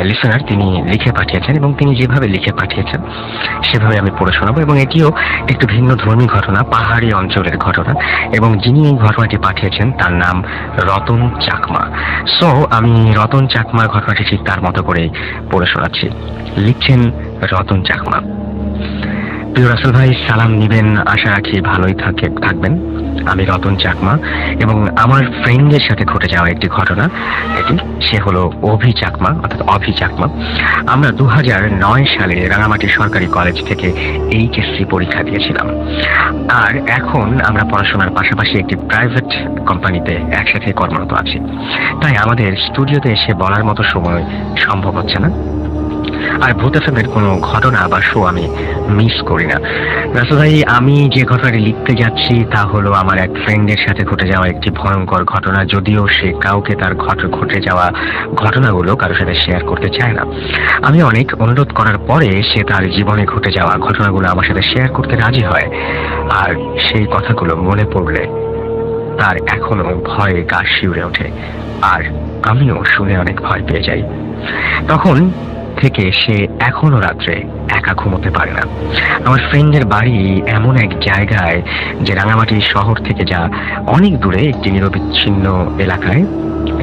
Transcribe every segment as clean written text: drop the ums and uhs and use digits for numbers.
Listener তিনি লিখে পাঠিয়েছেন এবং তিনি যেভাবে লিখে পাঠিয়েছেন সেভাবে আমি পড়ে শোনাবো। এবং এটিও একটু ভিন্ন ধর্মী ঘটনা, পাহাড়ি অঞ্চলের ঘটনা, এবং যিনি এই ঘটনাটি পাঠিয়েছেন তার নাম রতন চাকমা। সো আমি রতন চাকমার ঘটনাটি ঠিক তার মতো করে পড়ে শোনাচ্ছি। লিখছেন রতন চাকমা। প্রিয় রাসেল ভাই, সালাম নিবেন, আশা রাখি ভালোই থাকবেন। আমি রতন চাকমা এবং আমার ফ্রেন্ডের সাথে ঘটে যাওয়া একটি ঘটনা এটি। সে হলো অভি চাকমা, অর্থাৎ অভি চাকমা। আমরা 2009 সালে রাঙামাটি সরকারি কলেজ থেকে এইচএসসি পরীক্ষা দিয়েছিলাম, আর এখন আমরা পড়াশোনার পাশাপাশি একটি প্রাইভেট কোম্পানিতে একসাথে কর্মরত আছি। তাই আমাদের স্টুডিওতে এসে বলার মতো সময় সম্ভব হচ্ছে না। আর ভূত এফএমের কোনো ঘটনা বা শো আমি মিস করি না। রাসেল ভাই, আমি যে ঘটনাটি লিখতে যাচ্ছি তা হলো আমার এক ফ্রেন্ডের সাথে ঘটে যাওয়া একটি ভয়ঙ্কর ঘটনা, যদিও সে কাউকে তার ঘটে যাওয়া ঘটনাগুলো কারোর সাথে শেয়ার করতে চায় না। আমি অনেক অনুরোধ করার পরে সে তার জীবনে ঘটে যাওয়া ঘটনাগুলো আমার সাথে শেয়ার করতে রাজি হয়। আর সেই কথাগুলো মনে পড়লে তার এখনো ভয়ে গা শিউরে ওঠে, আর আমিও শুনে অনেক ভয় পেয়ে যাই। তখন থেকে সে এখনো রাত্রে একা ঘুমোতে পারে না। আমার ফ্রেন্ডের বাড়ি এমন এক জায়গায় যে রাঙামাটি শহর থেকে যা অনেক দূরে, একটি নিরবিচ্ছিন্ন এলাকায়,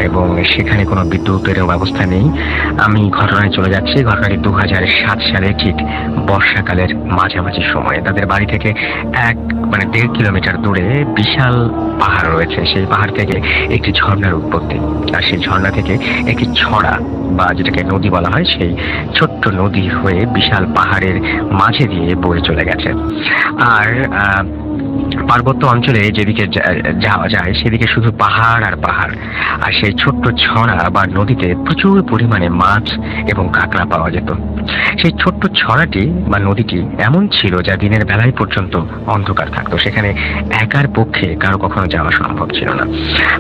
এবং সেখানে কোনো বিদ্যুতের ব্যবস্থা নেই। আমি ঘটনায় চলে যাচ্ছি। ঘটনাটি 2007 সালে ঠিক বর্ষাকালের মাঝামাঝি সময়ে। তাদের বাড়ি থেকে 1.5 কিলোমিটার দূরে বিশাল পাহাড় রয়েছে। সেই পাহাড় থেকে একটি ঝর্ণার উৎপত্তি, আর সেই ঝর্ণা থেকে একটি ছড়া বা যেটাকে নদী বলা হয়, সেই ছোট্ট নদী হয়ে বিশাল পাহাড়ের মাঝে দিয়ে বয়ে চলে গেছে। আর পার্বত্য অঞ্চলে যেদিকে যাওয়া যায় সেদিকে শুধু পাহাড় আর পাহাড়। আর সেই ছোট্ট ছড়া বা নদীতে প্রচুর পরিমাণে মাছ এবং কাঁকড়া পাওয়া যেত। সেই ছোট্ট ছড়াটি বা নদীটি এমন ছিল যা দিনের বেলায় পর্যন্ত অন্ধকার থাকতো। সেখানে একার পক্ষে কারো কখনো যাওয়া সম্ভব ছিল না।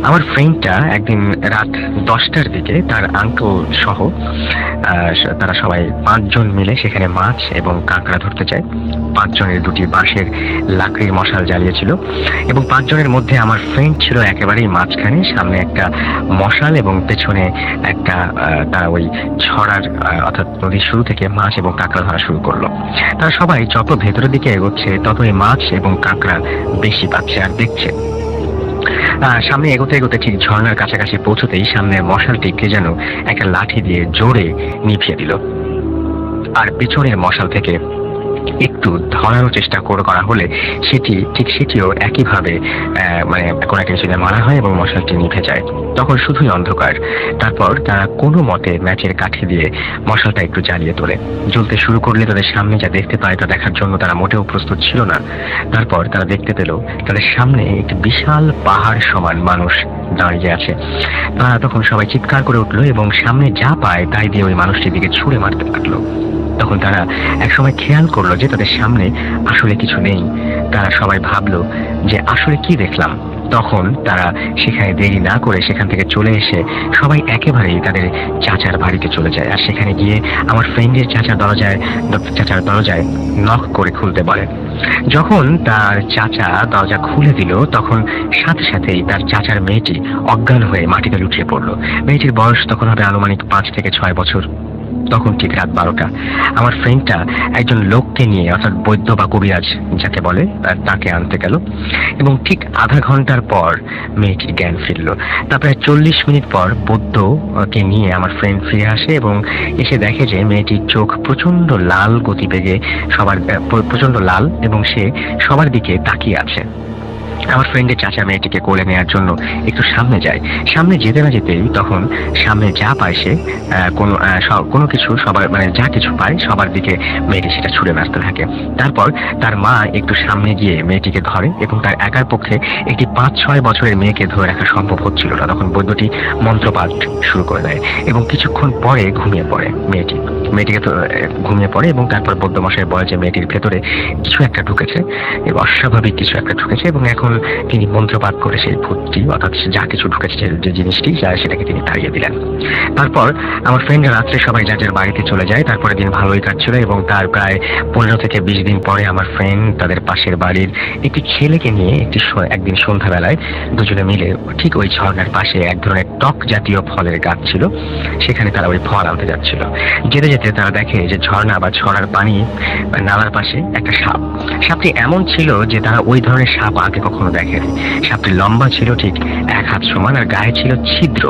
আমার ফ্রেন্ডটা একদিন রাত 10টার দিকে তার আঙ্কেল সহ তারা সবাই 5 জন মিলে সেখানে মাছ এবং কাঁকড়া ধরতে যায়। 5 জনের 2টি বাঁশের লাকড়ির মশাল জ্বালিয়েছিল, এবং 5 জনের মধ্যে আমার ফ্রেন্ড ছিল একেবারেই মাঝখানে। সামনে একটা মশাল এবং পেছনে একটা তারা ওই ছড়ার অর্থাৎ নদীর শুরু থেকে মাছ এবং কাঁকড়া ধরা শুরু করলো। তারা সবাই যত ভেতরের দিকে এগোচ্ছে ততই মাছ এবং কাঁকড়া বেশি পাচ্ছে আর দেখছে। সামনে এগোতে এগোতে ঠিক ঝর্ণার কাছাকাছি পৌঁছতেই সামনের মশালটি কে যেন একটা লাঠি দিয়ে জোরে নিভিয়ে দিল। আর পিছনের মশাল থেকে একটু ধরানোর চেষ্টা করা হলে সেটিও একইভাবে মানে কোনো একটা কিছু মারা হয় এবং মশালটি নিভে যায়। তখন শুধুই অন্ধকার। তারপর তারা কোনো মতে ম্যাচের কাঠি দিয়ে মশালটা একটু জ্বালিয়ে তোলে। জ্বলতে শুরু করলে তাদের সামনে যা দেখতে পায় তা দেখার জন্য তারা মোটেও প্রস্তুত ছিল না। তারপর তারা দেখতে পেল তাদের সামনে একটি বিশাল পাহাড় সমান মানুষ দাঁড়িয়ে আছে। তারা তখন সবাই চিৎকার করে উঠলো এবং সামনে যা পায় তাই দিয়ে ওই মানুষটির দিকে ছুঁড়ে মারতে লাগলো। তখন তারা একসময় খেয়াল করলো যে তাদের সামনে আসলে কিছু নেই। তারা সবাই ভাবলো যে আসলে কি দেখলাম। তখন তারা সেখানে দেরি না করে সেখান থেকে চলে এসে সবাই একেবারেই তাদের চাচার বাড়িতে চলে যায়। আর সেখানে গিয়ে আমার ফ্রেন্ডের চাচার দরজায় নক করে খুলতে বলে। যখন তার চাচা দরজা খুলে দিল তখন সাথে সাথেই তার চাচার মেয়েটি অজ্ঞান হয়ে মাটিতে লুটিয়ে পড়লো। মেয়েটির বয়স তখন হবে আনুমানিক 5 থেকে 6 বছর। তখন ঠিক রাত 12টা। আমার ফ্রেন্ডটা একজন লোককে নিয়ে, অর্থাৎ বৈদ্য বা কবিরাজ যাকে বলে, তাকে আনতে গেল, এবং ঠিক আধা ঘন্টার পর মেয়েটির জ্ঞান ফিরল। তারপরে 40 মিনিট পর বৈদ্যকে নিয়ে আমার ফ্রেন্ড ফিরে আসে এবং এসে দেখে যে মেয়েটির চোখ প্রচন্ড লাল গতিবেগে, প্রচন্ড লাল, এবং সে সবার দিকে তাকিয়ে আছে। আমার ফ্রেন্ডের চাচা মেয়েটিকে কোলে নেওয়ার জন্য একটু সামনে যায়। সামনে যেতে না যেতেই তখন সামনে যা পায় সে কোনো কিছু সবার যা কিছু পায় সবার দিকে মেয়েটি সেটা ছুঁড়ে মারতে থাকে। তারপর তার মা একটু সামনে গিয়ে মেয়েটিকে ধরে এবং তার একার পক্ষে একটি 5-6 বছরের মেয়েকে ধরে রাখা সম্ভব হচ্ছিল না। তখন বৈদ্যটি মন্ত্রপাঠ শুরু করে দেয় এবং কিছুক্ষণ পরে ঘুমিয়ে পড়ে মেয়েটিকে তো ঘুমিয়ে পড়ে। এবং তারপর বৈদ্যমশাই বলে যে মেয়েটির ভেতরে কিছু একটা ঢুকেছে এবং অস্বাভাবিক কিছু একটা ঢুকেছে, এবং এখন তিনি মন্ত্রপাঠ করে সেই ভূতটি অর্থাৎ যা কিছু ঢুকেছে যে জিনিসটি সেটাকে তিনি তাড়িয়ে দিলেন। তারপর আমার ফ্রেন্ড রাত্রে সবাই যার যার বাড়িতে চলে যায়। তারপরে দিন ভালোই কাটছিল এবং তার প্রায় 15 থেকে 20 দিন পরে আমার ফ্রেন্ড তাদের পাশের বাড়ির একটি ছেলেকে নিয়ে একদিন সন্ধ্যাবেলায় দুজনে মিলে ঠিক ওই ঝর্ণার পাশে এক ধরনের টক জাতীয় ফলের গাছ ছিল, সেখানে তারা ওই ফল আনতে যাচ্ছিল। যেতে যেতে তারা দেখে যে ঝর্ণা বা ঝর্ণার পানি নালার পাশে একটা সাপ। সাপটি এমন ছিল যে তারা ওই ধরনের সাপ আগে কখনো দেখেনি। সাপটি লম্বা ছিল ঠিক 1 হাত সমান আর গায়ে ছিল ছিদ্র।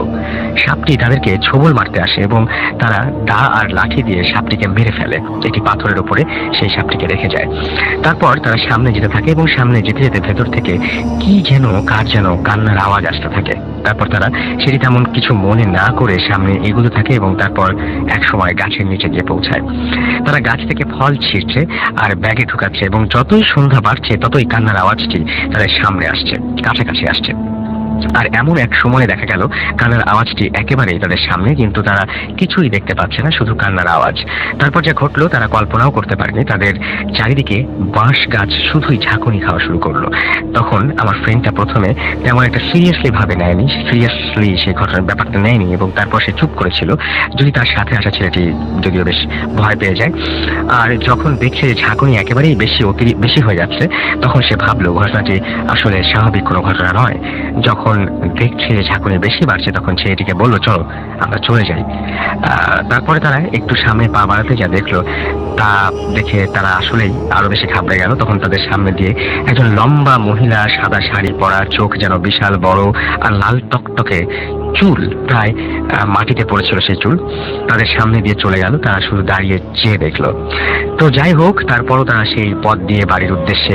সাপটি তাদেরকে ছোবল মারতে আসে এবং তারা দা আর লাঠি দিয়ে সাপটিকে মেরে ফেলে। একটি পাথরের উপরে সেই সাপটিকে রেখে যায়। তারপর তারা সামনে যেতে থাকে এবং সামনে যেতে যেতে ভেতর থেকে কি যেন কার যেন কান্নার আওয়াজ আসতে থাকে। তারপর তারা সেটি তেমন কিছু মনে না করে সামনে এগোতে থাকে এবং তারপর এক সময় গাছের নিচে গিয়ে পৌঁছায়। তারা গাছ থেকে ফল ছিঁড়ছে আর ব্যাগে ঢুকাচ্ছে এবং যতই সন্ধ্যা বাড়ছে ততই কান্নার আওয়াজটি তাদের সামনে আসছে, কাছাকাছি আসছে। আর এমন এক সময় দেখা গেল কান্নার আওয়াজটি একেবারেই তাদের সামনে, কিন্তু তারা কিছুই দেখতে পাচ্ছে না, শুধু কান্নার আওয়াজ। তারপর যা ঘটলো তারা কল্পনাও করতে পারেনি। তাদের চারিদিকে বাঁশ গাছ শুধুই ঝাঁকুনি খাওয়া শুরু করলো। তখন আমার ফ্রেন্ডটা প্রথমে তেমন একটা সিরিয়াসলি সেই ঘটনার ব্যাপারটা নেয়নি এবং তারপর সে চুপ করেছিল, যদি তার সাথে আসা ছেলেটি যদিও বেশ ভয় পেয়ে যায়। আর যখন দেখছে যে ঝাঁকুনি একেবারেই বেশি হয়ে যাচ্ছে, তখন সে ভাবলো ঘটনাটি আসলে স্বাভাবিক কোনো ঘটনা নয়। যখন দেখছে ঝাঁকুনি বেশি বাড়ছে তখন সে এটিকে বললো, চলো আমরা চলে যাই। তারপরে তারা একটু সামনে পা বাড়াতে যা দেখলো তা দেখে তারা আসলেই আরো বেশি ঘাবড়ে গেল। তখন তাদের সামনে দিয়ে একজন লম্বা মহিলা, সাদা শাড়ি পরা, চোখ যেন বিশাল বড় আর লাল টকটকে চুল, প্রায় মাটিতে পড়েছিল সেই চুল, তাদের সামনে দিয়ে চলে গেল। তারা শুধু দাঁড়িয়ে চেয়ে দেখলো। তো যাই হোক, তারপরও তারা সেই পথ দিয়ে বাড়ির উদ্দেশ্যে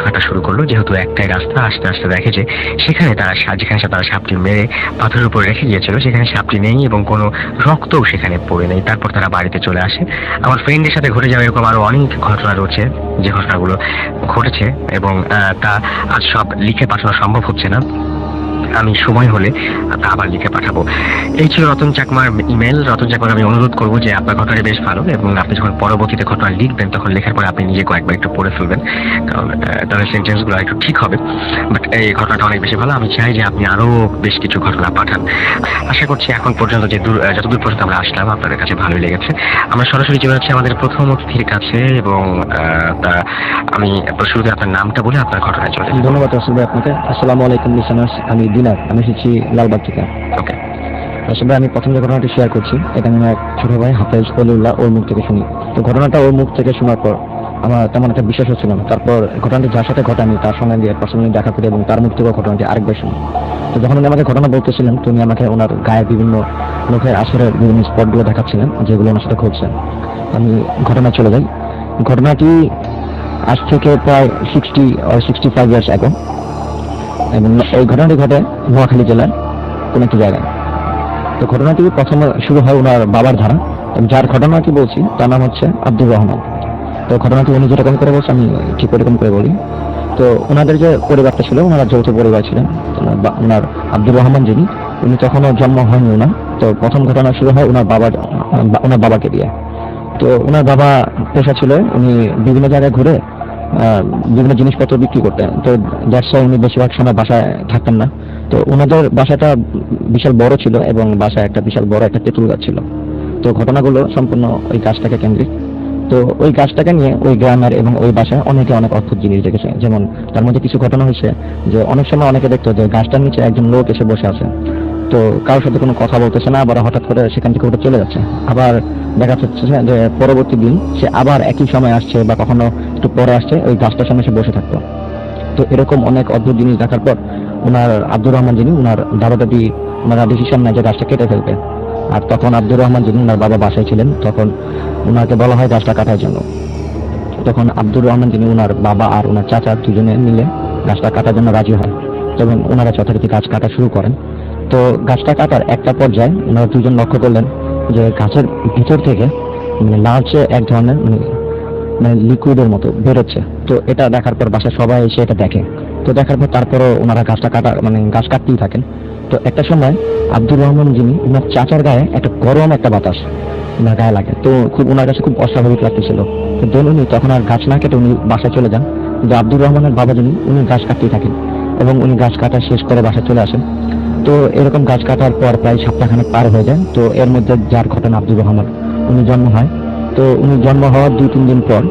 হাঁটা শুরু করলো। যেহেতু একটাই রাস্তা, আস্তে আস্তে দেখে যে যেখানে তারা সাপটি মেরে পাথরের উপরে রেখে গিয়েছিল সেখানে সাপটি নেই এবং কোনো রক্তও সেখানে পড়ে নেই। তারপর তারা বাড়িতে চলে আসে। আমার ফ্রেন্ডের সাথে ঘটে যাওয়া এরকম আরো অনেক ঘটনা রয়েছে, যে ঘটনাগুলো ঘটেছে এবং তা আজ সব লিখে পাঠানো সম্ভব হচ্ছে না। আমি সময় হলে তা আবার লিখে পাঠাবো। এই ছিল রতন চাকমার ইমেল। রতন চাকমার আমি অনুরোধ করবো যে আপনার ঘটনাটি বেশ ভালো এবং আপনি যখন পরবর্তীতে ঘটনা লিখবেন তখন লেখার পরে আপনি নিজে কয়েকবার একটু পড়ে ফেলবেন, কারণ তাহলে সেন্টেন্সগুলো একটু ঠিক হবে। বাট এই ঘটনাটা অনেক বেশি ভালো। আমি চাই যে আপনি আরো বেশ কিছু ঘটনা পাঠান। আশা করছি এখন পর্যন্ত যতদূর পর্যন্ত আমরা আসলাম আপনাদের কাছে ভালোই লেগেছে। আমরা সরাসরি চলে যাচ্ছি আমাদের প্রথম অতিথির কাছে এবং আমি শুরুতে আপনার নামটা বলে আপনার ঘটনায় চলে। ধন্যবাদ রাসেল ভাই আপনাকে। আসসালামু আলাইকুম লিসেনার্স, আমি দিনার, আমি এসেছি লালবাগ থেকে। ওকে রাসেল ভাই, আমি প্রথম যে ঘটনাটি শেয়ার করছি এটা আমি আমার ছোট ভাই হাফেজ অলিউল্লাহ ওর মুখ থেকে শুনি। তো ঘটনাটা ওর মুখ থেকে শোনার পর আমার তেমন একটা বিশ্বাস হচ্ছিল না। তারপর ঘটনাটি যার সাথে ঘটে আমি তার সঙ্গে গিয়ে পার্সোনালি দেখা করি এবং তার মুখ থেকে ঘটনাটি আরেকবার শুনি। তো যখন উনি আমাকে ঘটনা বলতেছিলেন তো উনি আমাকে ওনার গায়ে বিভিন্ন লোকের আসরের বিভিন্ন স্পটগুলো দেখাচ্ছিলেন যেগুলো ওনার সাথে ঘটছে। আমি ঘটনা চলে যাই। ঘটনাটি আজ থেকে প্রায় 65 ইয়ার্স আগে এবং এই ঘটনাটি ঘটে নোয়াখালী জেলার কোন একটি জায়গায়। তো ঘটনাটি প্রথমে শুরু হয় ওনার বাবার ধারা। যার ঘটনাটি বলছি তার নাম হচ্ছে আব্দুর রহমান। তো ঘটনাটি উনি যেরকম করে বলছে আমি ঠিক ওরকম করে বলি। তো ওনাদের যে পরিবারটা ছিল, ওনারা যৌথ পরিবার ছিলেন। ওনার আব্দুর রহমান যিনি, উনি তখনও জন্ম হয়নি ওনার। তো প্রথম ঘটনা শুরু হয় ওনার বাবাকে দিয়ে। তো ওনার বাবা পেশা ছিল উনি বিভিন্ন জায়গায় ঘুরে বিভিন্ন জিনিসপত্র বিক্রি করতেন। তো ব্যবসায় উনি বেশিরভাগ সময় বাসায় থাকতেন না। তো ওনাদের বাসাটা বিশাল বড় ছিল এবং বাসায় একটা বিশাল বড় একটা তেঁতুল গাছ ছিল। তো ঘটনাগুলো সম্পূর্ণ ওই গাছটাকে কেন্দ্রিক। তো ওই গাছটাকে নিয়ে ওই গ্রামের এবং ওই বাসায় অনেকে অনেক অদ্ভুত জিনিস দেখেছে। যেমন তার মধ্যে কিছু ঘটনা হয়েছে যে অনেক সময় অনেকে দেখতো যে গাছটার নিচে একজন লোক এসে বসে আছে। তো কারোর সাথে কোনো কথা বলতেছে না, আবার হঠাৎ করে সেখান থেকে ওটা চলে যাচ্ছে। আবার দেখা যাচ্ছে যে পরবর্তী দিন সে আবার একই সময় আসছে বা কখনো একটু পরে আসছে, ওই গাছটার সামনে সে বসে থাকতো। তো এরকম অনেক অদ্ভুত জিনিস দেখার পর ওনার আব্দুর রহমান যিনি, ওনার দাদা ওনারা ডিসিশন নেয় যে গাছটা কেটে ফেলবে। আর তখন আব্দুর রহমান যিনি, ওনার বাবা বাসায় ছিলেন, তখন ওনাকে বলা হয় গাছটা কাটার জন্য। তখন আব্দুর রহমান যিনি, ওনার বাবা আর ওনার চাচা দুজনে মিলে গাছটা কাটার জন্য রাজি হয় এবং ওনারা যথারীতি গাছ কাটা শুরু করেন। তো গাছটা কাটার একটা পর্যায়ে ওনারা দুজন লক্ষ্য করলেন যে গাছের ভিতর থেকে লালচে এক ধরনের লিকুইডের মতো বেরোচ্ছে। তো এটা দেখার পর বাসায় সবাই এসে এটা দেখে। তো দেখার পর তারপরও ওনারা গাছটা গাছ কাটতেই থাকেন। তো একটা সময় আব্দুর রহমান যিনি, ওনার চাচার গায়ে একটা গরম একটা বাতাস ওনার গায়ে লাগে। তো ওনার কাছে খুব অস্বাভাবিক লাগতেছিল। তো উনি তখন আর গাছ না কেটে উনি বাসায় চলে যান যে আব্দুর রহমানের বাবা যিনি উনি গাছ কাটতেই থাকেন এবং উনি গাছ কাটা শেষ করে বাসায় চলে আসেন। তো এরকম গাছ কাটার পর প্রায় সপ্তাহখানেক পার হয়ে যায়। তো এর মধ্যে যার ঘটনা আব্দুর রহমান উনি জন্ম হয়। তো উনি জন্ম হওয়ার 2-3 দিন পর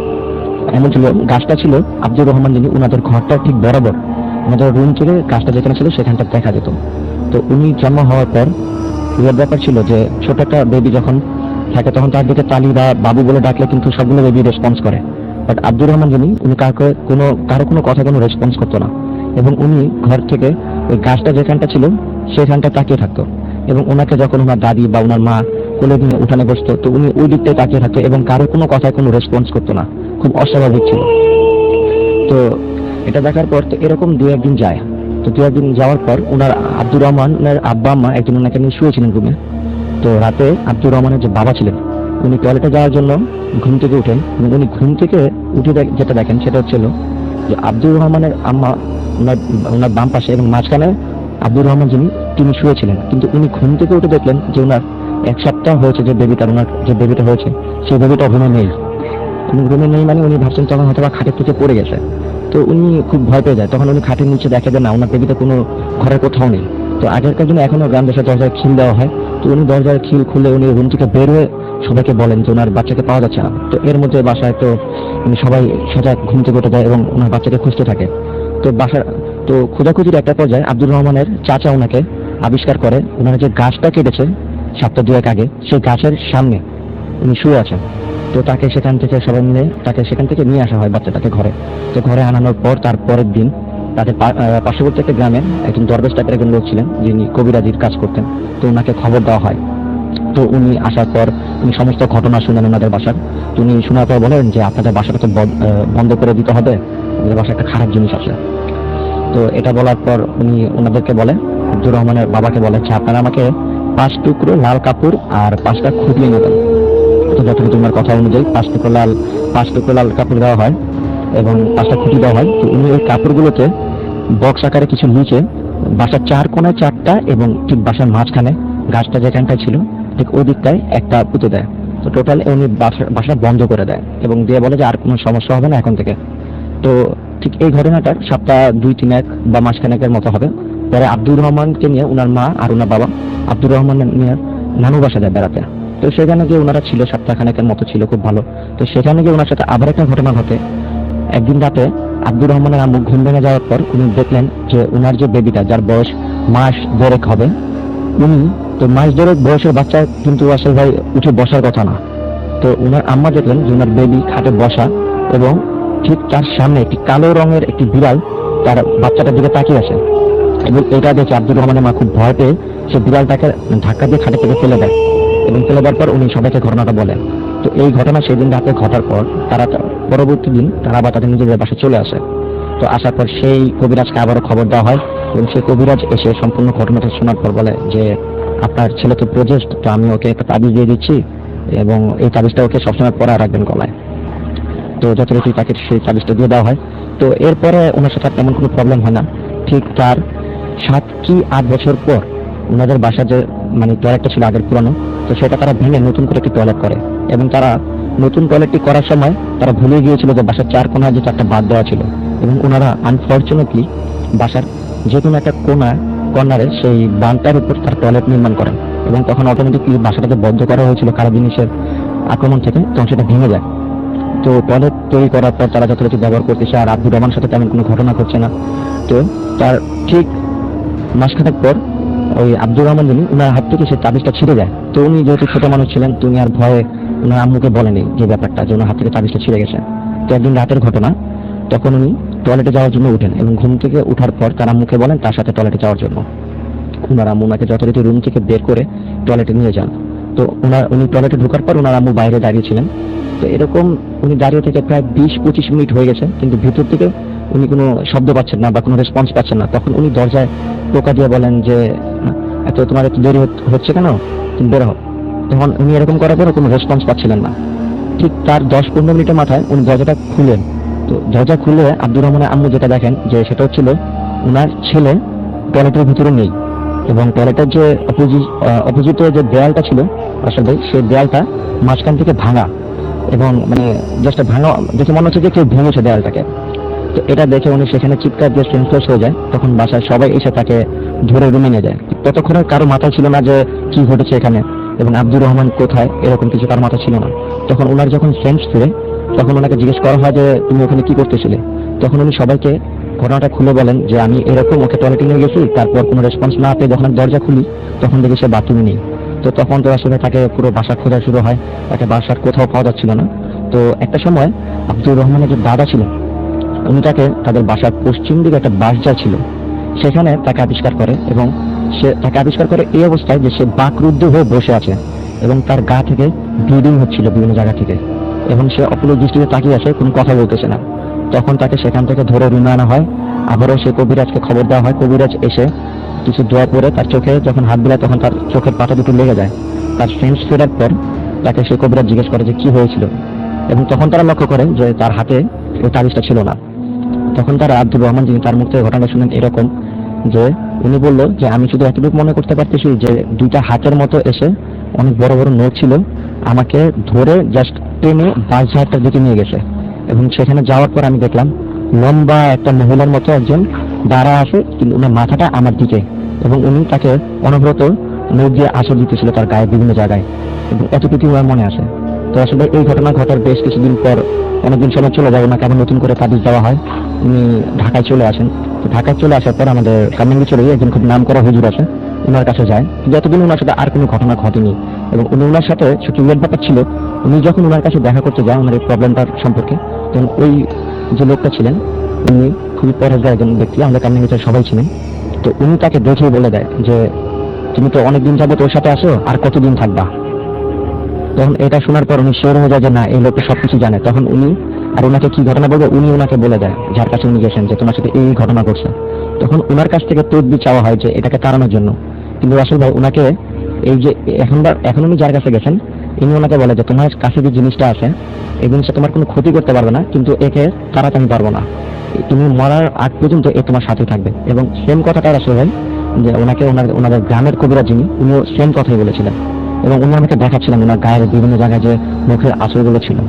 এমন ছিল, গাছটা ছিল আব্দুর রহমান যিনি উনাদের ঘরটা ঠিক বরাবর, ওনাদের রুম থেকে গাছটা যেখানে ছিল সেখানটা দেখা যেত। তো উনি জন্ম হওয়ার পর এর ব্যাপার ছিল যে ছোট একটা বেবি যখন থাকে তখন তার দিকে তালি বা বাবু বলে ডাকলে কিন্তু সবগুলো বেবি রেসপন্স করে। বাট আব্দুর রহমান যিনি উনি কারো কোনো কথা কোনো রেসপন্স করতো না, এবং উনি ঘর থেকে ওই গাছটা যেখানটা ছিল সেখানটা তাকিয়ে থাকতো। এবং ওনাকে যখন ওনার দাদি বা ওনার মা কোলে নিয়ে উঠানে বসতো তো উনি ওই দিকটাই তাকিয়ে থাকতো এবং কারো কোনো কথায় কোনো রেসপন্স করতো না, খুব অস্বাভাবিক ছিল। তো এটা দেখার পর তো এরকম 2-1 দিন যায়। তো 2-1 দিন যাওয়ার পর ওনার আব্দুর রহমানের আব্বা আম্মা একদিন ওনাকে নিয়ে শুয়েছিলেন রুমে। তো রাতে আব্দুর রহমানের যে বাবা ছিলেন উনি টয়লেটে যাওয়ার জন্য ঘুম থেকে উঠেন, এবং উনি ঘুম থেকে উঠে যেটা দেখেন সেটা হচ্ছিল যে আব্দুর রহমানের আম্মা ওনার বাম পাশে এবং মাঝখানে আব্দুর রহমান যিনি তিনি শুয়েছিলেন। কিন্তু উনি ঘুম থেকে উঠে দেখলেন যে ওনার 1 সপ্তাহ হয়েছে যে ওনার যে বেবিটা হয়েছে সেই বেবিটা রুমে নেই। উনি রুমে নেই মানে উনি ভাবছেন তখন হয়তো বা খাটের থেকে পড়ে গেছে। তো উনি খুব ভয় পেয়ে যায়। তখন উনি খাটের নিচে দেখে যে না, ওনার বেবিটা কোনো ঘরের কোথাও নেই। তো আগেরকার দিনে এখনো গ্রাম দেশে দরজায় খিল দেওয়া হয়। তো উনি দরজার খিল খুলে উনি রুম থেকে বের হয়ে সবাইকে বলেন যে ওনার বাচ্চাকে পাওয়া যাচ্ছে না। তো এর মধ্যে বাসায় তো উনি সবাই সজাগ ঘুম থেকে উঠে যায় এবং ওনার বাচ্চাকে খুঁজতে থাকে। তো খোঁজাখুঁজির একটা পর্যায়ে আব্দুর রহমানের চাচা ওনাকে আবিষ্কার করে ওনারা যে গাছটা কেটেছে সপ্তাহ 2-1 আগে সেই গাছের সামনে উনি শুয়ে আছেন। তো তাকে সেখান থেকে সবাই মিলে তাকে সেখান থেকে নিয়ে আসা হয় বাচ্চাটাকে ঘরে। তো ঘরে আনানোর পর তার পরের দিন তাদের পার্শ্ববর্তী একটা গ্রামে একজন দরবেশ টাইপের একজন লোক ছিলেন যিনি কবিরাজির কাজ করতেন। তো ওনাকে খবর দেওয়া হয়। তো উনি আসার পর উনি সমস্ত ঘটনা শুনেন ওনাদের বাসার। তো উনি শোনার পর বলেন যে আপনাদের বাসাটা তো বন্ধ করে দিতে হবে, ওদের বাসায় একটা খারাপ জিনিস আছে। তো এটা বলার পর উনি ওনাদেরকে বলে, আব্দুর রহমানের বাবাকে বলে যে আপনারা আমাকে 5 টুকরো লাল কাপড় আর 5টা খুঁটি এনে দেন। তো যথারীতি তোমার কথা অনুযায়ী 5 টুকরো লাল কাপড় দেওয়া হয় এবং 5টা খুঁটি দেওয়া হয়। তো উনি ওই কাপড়গুলোতে বক্স আকারে কিছু নিচে বাসার 4 কোণায় 4টা এবং ঠিক বাসার মাঝখানে গাছটা যেখানটায় ছিল ঠিক ওই দিকটায় একটা পুঁতে দেয়। তো টোটাল উনি বাসা বন্ধ করে দেয় এবং দিয়ে বলে যে আর কোনো সমস্যা হবে না এখন থেকে। তো ঠিক এই ঘটনাটার সপ্তাহ 2-3 বা মাসখানেকের মতো হবে। পরে আব্দুর রহমানকে নিয়ে ওনার মা আর ওনার বাবা আব্দুর রহমান নিয়ে নানু বাসা যায় বেড়াতে। তো সেখানে গিয়ে ওনারা ছিল সপ্তাহখানেকের মতো ছিল, খুব ভালো। তো সেখানে গিয়ে ওনার সাথে আবার একটা ঘটনা ঘটে। একদিন রাতে আব্দুর রহমানের আম্মু ঘুম ভেঙে যাওয়ার পর উনি দেখলেন যে ওনার যে বেবিটা যার বয়স মাস 2 হবে, উনি তো মাস 2 বয়সের বাচ্চা কিন্তু আসলে ভাই উঠে বসার কথা না। তো ওনার আম্মা দেখলেন যে ওনার বেবি খাটে বসা এবং ঠিক তার সামনে একটি কালো রঙের একটি বিড়াল তার বাচ্চাটার দিকে তাকিয়ে আছে। এবং এটা দেখে আব্দুর রহমানের মা খুব ভয় পেয়ে সে বিড়ালটাকে ধাক্কা দিয়ে খাটে থেকে ফেলে দেয় এবং ফেলে দেওয়ার পর উনি সবাইকে ঘটনাটা বলেন। তো এই ঘটনা সেদিন রাতে ঘটার পর তারা পরবর্তী দিন তারা আবার তাদের নিজেদের বাসায় চলে আসে। তো আসার পর সেই কবিরাজকে আবারও খবর দেওয়া হয় এবং সেই কবিরাজ এসে সম্পূর্ণ ঘটনাটা শোনার পর বলে যে আপনার ছেলে তো প্রজেস্ট, তো আমি ওকে একটা তাবিজ দিয়ে দিচ্ছি এবং এই তাবিজটা ওকে সবসময় পরা রাখবেন গলায়। তো যথারীতি তাকে সেই তাবিজটা দিয়ে দেওয়া হয়। তো এরপরে ওনার সাথে তেমন কোনো প্রবলেম হয় না। ঠিক তার 7 কি 8 বছর পর ওনাদের বাসা যে মানে টয়লেটটা ছিল আগের পুরানো, তো সেটা তারা ভেঙে নতুন করে একটি টয়লেট করে এবং তারা নতুন টয়লেটটি করার সময় তারা ভুলে গিয়েছিল যে বাসার 4 কোণায় যে 4টা বাদ দেওয়া ছিল এবং ওনারা আনফর্চুনেটলি বাসার যে কোনো একটা কর্নারে সেই বানটার উপর তার টয়লেট নির্মাণ করেন এবং তখন অটোমেটিকলি বাসাটাকে বদ্ধ করা হয়েছিল খারাপ জিনিসের আক্রমণ থেকে, তখন সেটা ভেঙে যায়। তো টয়লেট তৈরি করার পর তারা যথারীতি ব্যবহার করতেছে আর আব্দুর রহমানের সাথে তেমন কোনো ঘটনা ঘটছে না। তো তার ঠিক মাসখানেক পর ওই আব্দুর রহমান যিনি ওনার হাত থেকে সেই তাবিজটা ছিঁড়ে যায়। তো উনি যেহেতু ছোট মানুষ ছিলেন তো উনি আর ভয়ে ওনার আম্মুকে বলেনি যে ব্যাপারটা যে ওনার হাত থেকে তাবিজটা ছিঁড়ে গেছে। তো একদিন রাতের ঘটনা, তখন উনি টয়লেটে যাওয়ার জন্য উঠেন এবং ঘুম থেকে উঠার পর তার আম্মুকে বলেন তার সাথে টয়লেটে যাওয়ার জন্য। ওনার আম্মু ওনাকে যথারীতি রুম থেকে বের করে টয়লেটে নিয়ে যান। তো উনি টয়লেটে ঢোকার পর ওনার আম্মু বাইরে দাঁড়িয়ে ছিলেন। তো এরকম উনি দাঁড়িয়ে থেকে প্রায় 20-25 মিনিট হয়ে গেছে কিন্তু ভিতর থেকে উনি কোনো শব্দ পাচ্ছেন না বা কোনো রেসপন্স পাচ্ছেন না। তখন উনি দরজায় টোকা দিয়ে বলেন যে তোমার এত দেরি হচ্ছে কেন, তুমি বের হও। তখন উনি এরকম করার পরে কোনো রেসপন্স পাচ্ছিলেন না। ঠিক তার 10-15 মিনিটের মাথায় উনি দরজাটা খুলেন। তো দরজা খুলে আব্দুর রহমানের আম্মু যেটা দেখেন যে সেটা হচ্ছিল ওনার ছেলে টয়লেটের ভিতরে নেই এবং টয়লেটের যে অপোজিটে যে দেয়ালটা ছিল আসলে সেই দেয়ালটা মাঝখান থেকে ভাঙা এবং মানে জাস্ট ভাঙা দেখে মনে হচ্ছে যে কেউ ভেঙেছে দেয়ালটাকে। তো এটা দেখে উনি সেখানে চিৎকার দিয়ে সেন্সলেস হয়ে যায়। তখন বাসায় সবাই এসে তাকে ধরে রুমে নিয়ে যায়। ততক্ষণে কারো মাথা ছিল না যে কি ঘটেছে এখানে এবং আব্দুর রহমান কোথায়, এরকম কিছু কারো মাথা ছিল না। তখন ওনার যখন সেন্স ফিরে তখন ওনাকে জিজ্ঞেস করা হয় যে তুমি ওখানে কি করতেছিলে। তখন উনি সবাইকে ঘটনাটা খুলে বলেন যে আমি এরকম ওকে টয়লেটে নিয়ে গেছি, তারপর কোনো রেসপন্স না পেয়ে যখন আমি দরজা খুলি তখন দেখি সে বাথরুমে নেই। তো তখন তো আসলে তাকে পুরো বাসা খোঁজা শুরু হয়, তাকে বাসার কোথাও পাওয়া যাচ্ছিল না। তো একটা সময় আব্দুর রহমানের যে দাদা ছিলেন উনি তাকে তাদের বাসার পশ্চিম দিকে একটা বাসজা ছিল সেখানে তাকে আবিষ্কার করে, এবং সে তাকে আবিষ্কার করে এই অবস্থায় যে সে বাকরুদ্ধ হয়ে বসে আছে এবং তার গা থেকে ব্লিডিং হচ্ছিল বিভিন্ন জায়গা থেকে, এবং সে অপূর্ব দৃষ্টিতে তাকিয়ে আছে, কোনো কথা বলতেছে না। তখন তাকে সেখান থেকে ধরে রুমে আনা হয়। আবারও সে কবিরাজকে খবর দেওয়া হয়। কবিরাজ এসে কিছু দোয়া পরে তার চোখে যখন হাত দিলে তখন তার চোখের পাতা দুটো লেগে যায়। তার সেন্স ফেরার পর তাকে সে কবিরাজ জিজ্ঞেস করে যে কি হয়েছিল, এবং তখন তারা লক্ষ্য করে যে তার হাতে ওই তাবিজটা ছিল না। তখন তারা আব্দুর রহমান যিনি তার মুখ থেকে ঘটনা শুনেন এরকম যে উনি বললো যে আমি শুধু এতটুকু মনে করতে পারতেছি যে দুইটা হাতের মতো এসে অনেক বড় বড় নখ ছিল, আমাকে ধরে জাস্ট টেনে বাসঝাড়টার দিকে নিয়ে গেছে, এবং সেখানে যাওয়ার পর আমি দেখলাম লম্বা একটা মহিলার মতো একজন দাঁড়া আছে, কিন্তু ওনার মাথাটা আমার দিকে, এবং উনি তাকে অনবরত নখ দিয়ে আসর দিতেছিল তার গায়ে বিভিন্ন জায়গায়, এবং এতটুকু আমার মনে আছে। তো আসলে এই ঘটনা ঘটার বেশ কিছুদিন পর অনেকদিন সময় চলে যায়, ওনাকে আবার নতুন করে তাবিজ দেওয়া হয়, উনি ঢাকায় চলে আসেন। তো ঢাকায় চলে আসার পর আমাদের কামিঙ্গিচরে একজন খুব নাম করা হুজুর আছে, ওনার কাছে যায়। যতদিন ওনার সাথে আর কোনো ঘটনা ঘটেনি, এবং উনি ওনার সাথে সবচেয়ে উইয়ার্ড ব্যাপার ছিল উনি যখন ওনার কাছে দেখা করতে যায় ওনার এই প্রবলেমটার সম্পর্কে, তখন ওই যে লোকটা ছিলেন উনি খুবই পরেজগার একজন ব্যক্তি, আমাদের কামিঙ্গিচরে সবাই ছিলেন। তো উনি তাকে দেখেই বলে দেয় যে তুমি তো অনেকদিন যাবো তোর সাথে আসো, আর কতদিন থাকবা। তখন এটা শোনার পর উনি শিওর হয়ে যায় যে না এই লোকটা সবকিছু জানে। তখন উনি আর ওনাকে কি ঘটনা বলবে উনি ওনাকে বলে দেয় যার কাছে উনি গেছেন যে তোমার সাথে এই ঘটনা ঘটছে। তখন ওনার কাছ থেকে তদবির চাওয়া হয় যে এটাকে তাড়ানোর জন্য। কিন্তু আসল ভাই ওনাকে এই যে এখন উনি যার কাছে গেছেন ইনি ওনাকে বলে যে তোমার কাছে যে জিনিসটা আছে এই জিনিসটা তোমার কোনো ক্ষতি করতে পারবে না, কিন্তু একে তাড়াতে আমি পারবো না, তুমি মরার আগ পর্যন্ত এ তোমার সাথে থাকবে। এবং সেম কথাটা আসলে ভাই যে ওনাকে ওনাদের গ্রামের কবিরা যিনি উনিও সেম কথাই বলেছিলেন, এবং উনি আমাকে দেখাচ্ছিলেন ওনার গায়ের বিভিন্ন জায়গায় যে মুখের আঁচড়গুলো ছিল।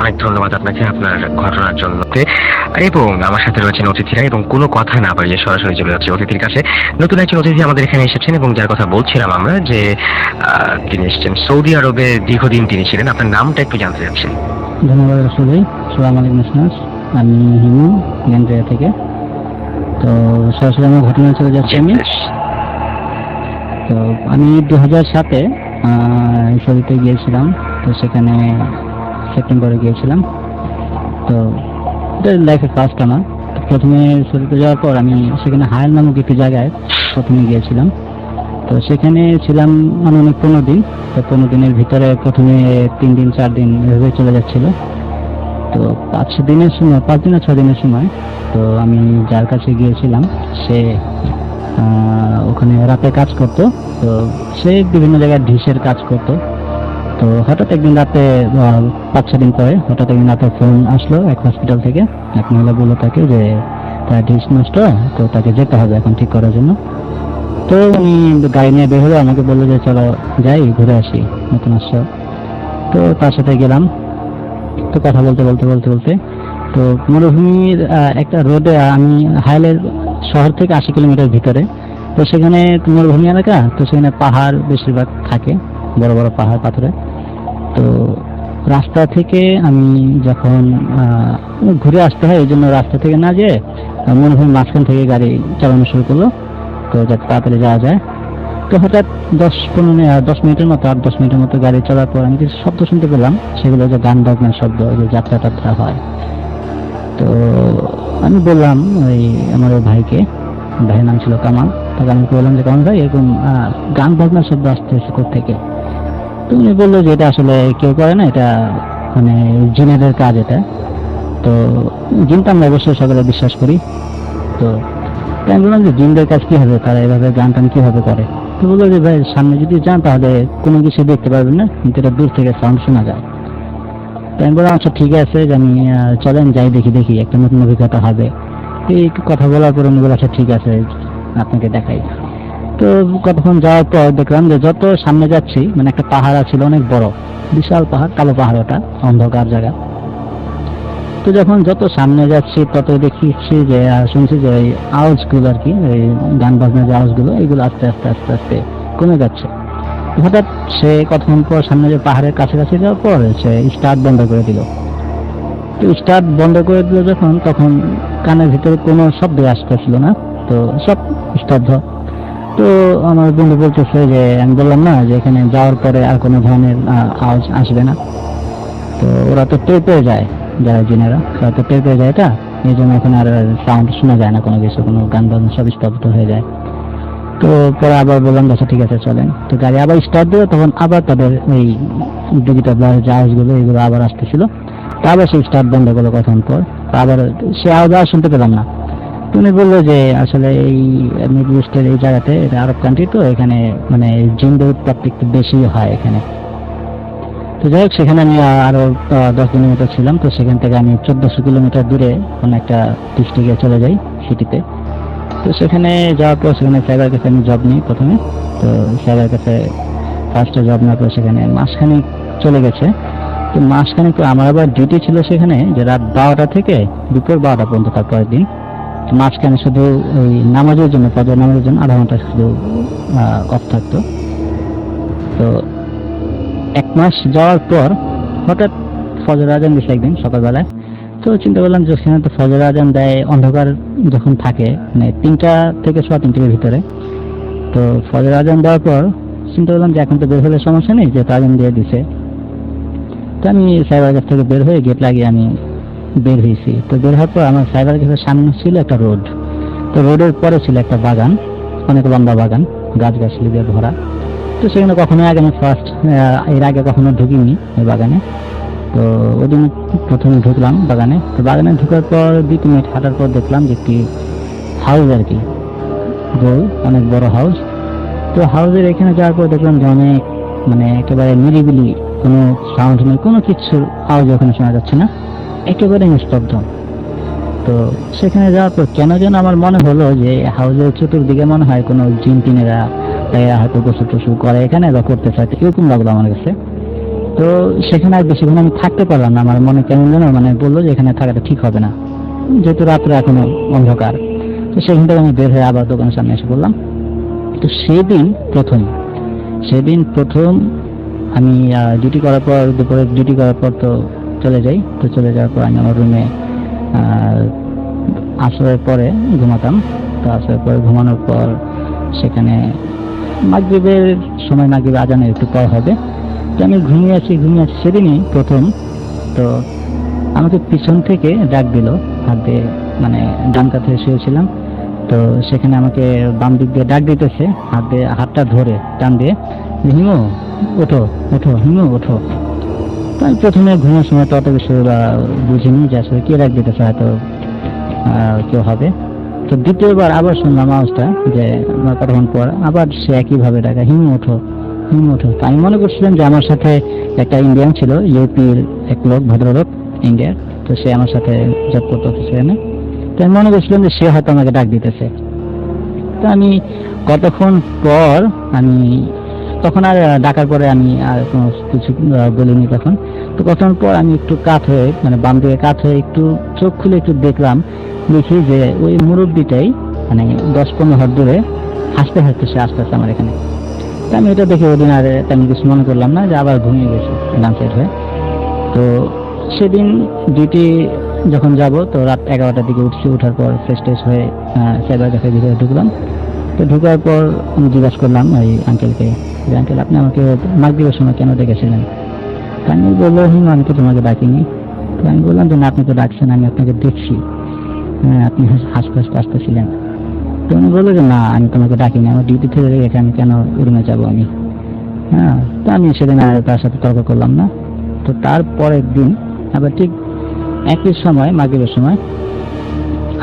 অনেক ধন্যবাদ আপনাকে আপনার ঘটনার জন্য। এবং আমার সাথে রয়েছেন অতিথিরা, এবং কোনো কথা না বাড়িয়ে সরাসরি চলে যাচ্ছে অতিথির কাছে। নতুন একজন অতিথি আমাদের এখানে এসেছেন, এবং যার কথা বলছিলাম আমরা যে তিনি এসেছেন সৌদি আরবে, দীর্ঘদিন তিনি ছিলেন। আপনার নামটা একটু জানতে চাচ্ছি। ধন্যবাদ রসুল, সালাম আলাইকুম লিসনার্স। আমি হিমু গ্যান্ড্রিয়া থেকে। তো সরাসরি আমার ঘটনা চলে যাচ্ছি আমি। তো আমি 2007-এ সৌদিতে গিয়েছিলাম। তো সেখানে সেপ্টেম্বরে গিয়েছিলাম। তো এটা লাইফের ফার্স্ট আমার। প্রথমে সৌদিতে যাওয়ার পর আমি সেখানে হায়াল নামক একটি জায়গায় প্রথমে গিয়েছিলাম। তো সেখানে ছিলাম অনেক 15 দিন। তো 15 দিনের ভিতরে প্রথমে 3 দিন 4 দিন এভাবে চলে যাচ্ছিল। তো 5 দিনের সময়, 5 দিন আর 6 দিনের সময়, তো আমি যার কাছে গিয়েছিলাম সে ওখানে রাতে কাজ করতো। তো সে বিভিন্ন জায়গায় ডিশের কাজ করতো। তো হঠাৎ একদিন রাতে 5-6 দিন পরে হঠাৎ একদিন রাতে ফোন আসলো এক হসপিটাল থেকে। এক মহিলা বললো তাকে যে তার ডিশ নষ্ট, তো তাকে যেতে হবে এখন ঠিক করার জন্য। তো উনি গাড়ি নিয়ে বের হলো, আমাকে বললো যে চলো যাই ঘুরে আসি, নতুন আসছো। তো তার সাথে গেলাম। তো কথা বলতে বলতে বলতে বলতে তো মরুভূমির একটা রোডে, আমি হাইলের শহর থেকে 80 কিলোমিটার ভিতরে। তো সেখানে মরুভূমি এলাকা, তো সেখানে পাহাড় বেশিরভাগ থাকে, বড় বড় পাহাড় পাথরে। তো রাস্তা থেকে আমি যখন ঘুরে আসতে হয় এই জন্য রাস্তা থেকে না যেয়ে মরুভূমির মাঝখান থেকে গাড়ি চালানো শুরু করলো, তো যাতে তাড়াতাড়ি যাওয়া যায়। তো হঠাৎ 10 মিনিটের মতো 8-10 মিনিটের মতো গাড়ি চলার পর আমি কিছু শব্দ শুনতে পেলাম, সেগুলো যে গান বাজনার শব্দ, যে যাত্রা টাত্রা হয়। তো আমি বললাম ওই আমার ওই ভাইকে, ভাইয়ের নাম ছিল কামাল, তাকে আমি বললাম যে কামাল ভাই এরকম গান বাজনার শব্দ আসতেছে কোত্থেকে। তো উনি বললো যে এটা আসলে কেউ করে না, এটা মানে জিনেদের কাজ এটা। তো জিনটা আমরা অবশ্যই সকলে বিশ্বাস করি। তো আমি বললাম যে জিনদের কাজ কি হবে, তারা এভাবে গান টান কিভাবে করে। তো বললো যে ভাই সামনে যদি যান তাহলে কোনো কিছু দেখতে পারবেন না, কিন্তু এটা দূর থেকে সাউন্ড শোনা যায়। তো আমি বললাম আচ্ছা ঠিক আছে, যে আমি চলেন যাই দেখি একটা নতুন অভিজ্ঞতা হবে। এই কথা বলার পর উনি বলে আচ্ছা ঠিক আছে আপনাকে দেখাই। তো কতক্ষণ যাওয়ার পর দেখলাম যে যত সামনে যাচ্ছি মানে একটা পাহাড় ছিল অনেক বড়, বিশাল পাহাড়, কালো পাহাড়, ওটা অন্ধকার জায়গা। তো যখন যত সামনে যাচ্ছি তত দেখছি যে শুনছি যে এই আওয়াজগুলো আর কি, এই গান বাজনার যে আওয়াজগুলো, এগুলো আস্তে আস্তে আস্তে আস্তে কমে যাচ্ছে। হঠাৎ সে কতক্ষণ পর সামনে যে পাহাড়ের কাছাকাছি যাওয়ার পর সে স্টার্ট বন্ধ করে দিল। তো স্টার্ট বন্ধ করে দিল যখন, তখন কানের ভিতরে কোনো শব্দ আসতেছিল না, তো সব স্তব্ধ। তো আমার বন্ধু বলতেছে যে, আমি বললাম না যে এখানে যাওয়ার পরে আর কোনো ধরনের আওয়াজ আসবে না। তো ওরা তো টের পেয়ে যায়, যারা জিনেরা তারা তো টের পেয়ে যায় এটা, এই জন্য এখানে আর সাউন্ড শোনা যায় না, কোনো কিছু, কোনো গান বাজনা সব স্তব্ধ হয়ে যায়। তো পরে আবার বললাম আচ্ছা ঠিক আছে চলেন। তো গাড়ি আবার স্টার্ট দিল, তখন আবার তাদের এই ডিজিটাল যে আওয়াজগুলো এগুলো আবার আসতেছিল। তো আবার সেই স্টার্ট বন্ধ করলো কতক্ষণ পর, তো আবার সে আওয়াজ আর শুনতে পেলাম না। তুমি বললো যে আসলে এই মিডল ইস্টের এই জায়গাতে, এটা আরব কান্ট্রি, তো এখানে মানে জিনদের উৎপত্তি একটু বেশি হয় এখানে। তো যাই হোক, সেখানে আমি আরো 10 কিলোমিটার ছিলাম। তো সেখান থেকে আমি 1400 কিলোমিটার দূরে কোনো একটা ডিস্ট্রিক্টে চলে যাই, সিটিতে। তো সেখানে যাওয়ার পর সেখানে সাইবার কাছে আমি জব নিই প্রথমে। তো সাইবার কাছে ফার্স্টে জব নেওয়ার পর সেখানে মাসখানেক চলে গেছে। তো মাসখানেক তো আমার আবার ডিউটি ছিল সেখানে, যে রাত 12টা থেকে দুপুর 12টা পর্যন্ত, তারপরের দিন। তো মাঝখানে শুধু ওই নামাজের জন্য, ফজর নামাজের জন্য আধা ঘন্টা শুধু অফ থাকতো। তো 1 মাস যাওয়ার পর হঠাৎ ফজর আজান দিছে একদিন সকালবেলায়। তো চিন্তা করলাম যে সেখানে তো ফজর আজান দেয় অন্ধকার যখন থাকে, মানে 3টা থেকে 3:30 ভিতরে। তো ফজর আজান দেওয়ার পর চিন্তা করলাম যে এখন তো বের হলে সমস্যা নেই, যেহেতু আজান দিয়ে দিছে। তো আমি সাইবার কাছ থেকে বের হয়ে গেট লাগিয়ে আমি বের হয়েছি। তো বের হওয়ার পর আমার সাইবার কাছের সামনে ছিল একটা রোড। তো রোডের পরে ছিল একটা বাগান, অনেক লম্বা বাগান, গাছগাছালি দিয়ে ভরা। তো সেখানে কখনো আগে আমি এর আগে কখনো ঢুকিনি ওই বাগানে। তো ওদিন প্রথমে ঢুকলাম বাগানে। তো বাগানে ঢুকার পর 2 মিনিট হাঁটার পর দেখলাম যে একটি হাউস আর কি, গোল, অনেক বড় হাউস। তো হাউসের এখানে যাওয়ার পর দেখলাম যে অনেক মানে একেবারে নিরিবিলি, কোনো সাউন্ড নেই, কোনো কিছুর আওয়াজ ওখানে শোনা যাচ্ছে না, একেবারে নিস্তব্ধ। তো সেখানে যাওয়ার পর কেন যেন আমার মনে হলো যে হাউসের চতুর্দিকে মনে হয় কোনো জিন টিনেরা হয়তো গোসল টোসল করে এখানে বা করতে চায়, এরকম লাগলো আমার কাছে। তো সেখানে আর বেশিক্ষণ আমি থাকতে পারলাম না, আমার মনে কেমন যেন মানে বললো যে এখানে থাকাটা ঠিক হবে না, যেহেতু রাত্রে এখনো অন্ধকার। তো সেখান থেকে আমি বের হয়ে আবার দোকানের সামনে এসে বললাম। তো সেদিন প্রথম আমি ডিউটি করার পর, দুপুরে ডিউটি করার পর তো চলে যাই। তো চলে যাওয়ার পর আমি আমার রুমে আসরের পরে ঘুমাতাম। তো আসরের পরে ঘুমানোর পর সেখানে মাগরিবের সময়, মাগরিব আজানের একটু পর হবে। তো আমি ঘুমিয়ে আছি সেদিনই প্রথম। তো আমাকে পিছন থেকে ডাক দিল, হাত দিয়ে, মানে ডান কাঁধে শুয়েছিলাম। তো সেখানে আমাকে বাম দিক দিয়ে ডাক দিতেছে, হাতটা ধরে টান দিয়ে, হিমু ওঠো ওঠো, হিমু ওঠো। তো আমি প্রথমে ঘুমার সময় তো অত কিছু বুঝিনি যে আসলে কে ডাক দিতেছে, হয়তো কেউ হবে। তো দ্বিতীয়বার আবার শুনলাম আওয়াজটা, যে কতক্ষণ পর আবার সে একইভাবে ডাকা, হিমু ওঠো হিমু ওঠো। তো আমি মনে করছিলাম যে আমার সাথে একটা ইন্ডিয়ান ছিল, ইউপির এক লোক, ভদ্রলোক ইন্ডিয়ার। তো সে আমার সাথে জব করতে সেখানে। তো আমি মনে করছিলাম যে সে হয়তো আমাকে ডাক দিতেছে। তো আমি কতক্ষণ পর, আমি তখন আর ডাকার পরে আমি আর কোনো কিছু বলিনি তখন। তো কতক্ষণ পর আমি একটু কাত হয়ে, মানে বাম দিকে কাত হয়ে একটু চোখ খুলে একটু দেখি যে ওই মুরব্বিটাই মানে 10-15 হাত দূরে হাসতে হাসতে সে আসতেছে আমার এখানে। তো আমি এটা দেখে ওদিন আর তেমন কিছু মনে করলাম না, যে আবার ঘুমিয়ে গেছি ডান সাইড হয়ে। তো সেদিন ডিউটি যখন যাব, তো রাত 11টার দিকে উঠছি। ওঠার পর ফ্রেশ ট্রেশ হয়ে সাইবার ক্যাফের ভিতরে ঢুকলাম। তো ঢুকার পর আমি জিজ্ঞাসা করলাম ওই আঙ্কেলকে, যে আঙ্কেল আপনি আমাকে মাগরিবের সময় কেন ডেকেছিলেন? তো আমি বললো, আমি তো তোমাকে ডাকিনি। তো আমি বললাম যে না, আপনি তো ডাকছেন, আমি আপনাকে দেখছি, হ্যাঁ আপনি হাসতে হাসতে আসতেছিলেন। তো উনি বললো যে না, আমি তোমাকে ডাকিনি, আমার ডিউটি থেকে রেখে আমি কেন রুমে যাবো আমি। হ্যাঁ, তো আমি সেদিন আর তার সাথে তর্ক করলাম না। তো তারপরের দিন আবার ঠিক একই সময়, মাগরিবের সময়,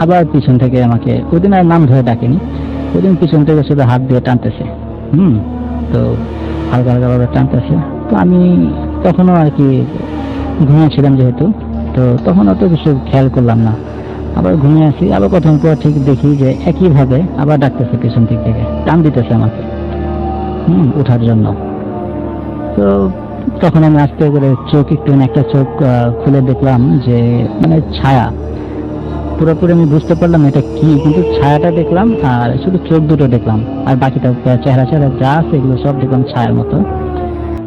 আবার পিছন থেকে আমাকে, ওদিন আর নাম ধরে ডাকেনি, ওদিন পিছন থেকে শুধু হাত দিয়ে টানতেছে। তো হালকা হালকা ভাবে টানতেছে। তো আমি তখনও আর কি ঘুমিয়েছিলাম যেহেতু, তো তখন অত কিছু খেয়াল করলাম না। আবার ঘুমিয়ে আসি, আবার প্রথম পর ঠিক দেখি যে একইভাবে আবার ডাকতেছে পিছন দিক থেকে, টান দিতেছে আমাকে ওঠার জন্য। তো তখন আমি আস্তে করে চোখ একটু একটা চোখ খুলে দেখলাম যে মানে ছায়া, পুরোপুরি আমি বুঝতে পারলাম এটা কি, কিন্তু ছায়াটা দেখলাম আর শুধু চোখ দুটো দেখলাম, আর বাকিটা চেহারা চেহারা যা আছে এগুলো সব দেখলাম ছায়ার মতো।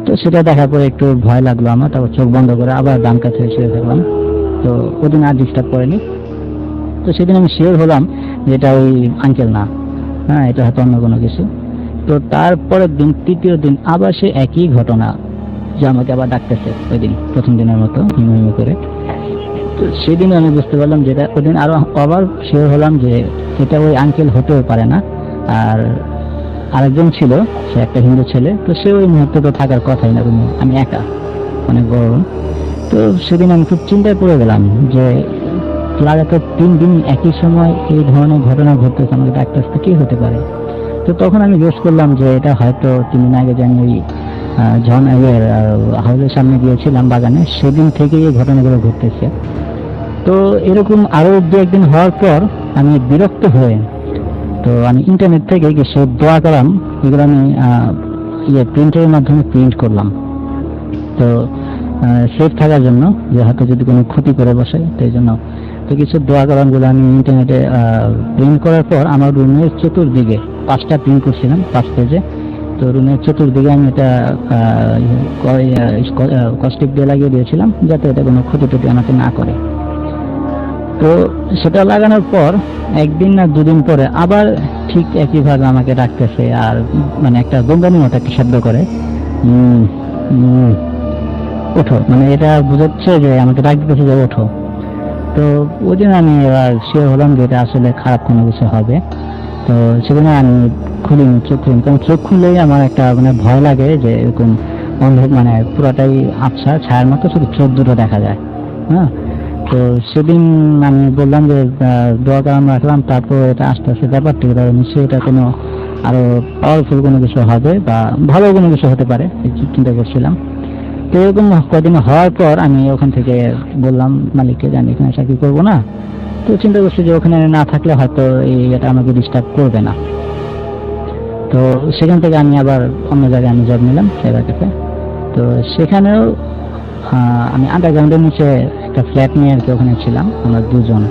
তো সেটা দেখার পরে একটু ভয় লাগলো আমার, তারপর চোখ বন্ধ করে আবার ডান কাছে শুয়ে থাকলাম। তো ওদিন আর ডিস্টার্ব করেনি। তো সেদিন আমি শিওর হলাম যে এটা ওই আঙ্কেল না, হ্যাঁ এটা হয়তো অন্য কোনো কিছু। তো তারপরের দিন, তৃতীয় দিন আবার সে একই ঘটনা, যে আমাকে আবার ডাকতেছে ওই দিন প্রথম দিনের মতো হিমু হিমু করে। তো সেদিন আমি বুঝতে পারলাম যেটা ওই দিন আরো আবার শিওর হলাম যে এটা ওই আঙ্কেল হতেও পারে না। আর আরেকজন ছিল, সে একটা হিন্দু ছেলে, তো সে ওই মুহূর্তে তো থাকার কথাই না রুমে, আমি একা, অনেক বড় room। তো সেদিন আমি খুব চিন্তায় পড়ে গেলাম যে লাগাতার 3 দিন একই সময় এই ধরনের ঘটনা ঘটতেছে, আমাকে ডাক্তার কি হতে পারে। তো তখন আমি গেস করলাম যে এটা হয়তো 3 দিন আগে যে আমি ওই জন হাউসের সামনে গিয়েছিলাম বাগানে, সেদিন থেকে এই ঘটনাগুলো ঘটতেছে। তো এরকম আরো 2-1 দিন হওয়ার পর আমি বিরক্ত হয়ে, তো আমি ইন্টারনেট থেকে কিছু দোয়া কালাম, এগুলো আমি প্রিন্টের মাধ্যমে প্রিন্ট করলাম, তো সেফ থাকার জন্য, যে হয়তো যদি কোনো ক্ষতি করে বসে সেই জন্য। তো কিছু দোয়া কালামগুলো আমি ইন্টারনেটে প্রিন্ট করার পর আমার রুমের চতুর্দিকে 5টা প্রিন্ট করছিলাম 5 পেজে। তো রুমের চতুর্দিকে আমি এটা কস্টিক দিয়ে লাগিয়ে দিয়েছিলাম, যাতে এটা কোনো ক্ষতি টতি আমাকে না করে। তো সেটা লাগানোর পর 1 দিন না 2 দিন পরে আবার ঠিক একইভাবে আমাকে ডাকতেছে, আর মানে একটা দমদানি মতো একটা শব্দ করে, ওঠো, মানে এটা বুঝাচ্ছে যে আমাকে ডাক দিতেছে যে ওঠো। তো ওই দিন আমি শিওর হলাম যে এটা আসলে খারাপ কোনো কিছু হবে। তো সেখানে আমি খুলিনি, চোখ খুলিনি, কারণ চোখ খুললেই আমার একটা মানে ভয় লাগে যে এরকম অন্ধ, মানে পুরোটাই আবছা ছায়ার মতো, শুধু চোখ দুটো দেখা যায়। হ্যাঁ, তো সেদিন আমি বললাম যে দোয়া কালাম রাখলাম, তারপর এটা আস্তে আস্তে ব্যাপারটা নিশ্চয়ই এটা কোনো আরো পাওয়ারফুল কোনো কিছু হবে বা ভালো কোনো কিছু হতে পারে, এই চিন্তা করছিলাম। তো এরকম কয়েকদিন হওয়ার পর আমি ওখান থেকে বললাম মালিককে যে আমি এখানে চাকরি করবো না। তো চিন্তা করছি যে ওখানে না থাকলে হয়তো এটা আমাকে ডিস্টার্ব করবে না। তো সেখান থেকে আমি আবার অন্য জায়গায় আমি জব নিলাম সাইবার ক্যাফে। তো সেখানেও আমি আন্ডারগ্রাউন্ডের নিচে একটা ফ্ল্যাট নিয়ে আর কি ওখানে ছিলাম, আমরা 2 জন।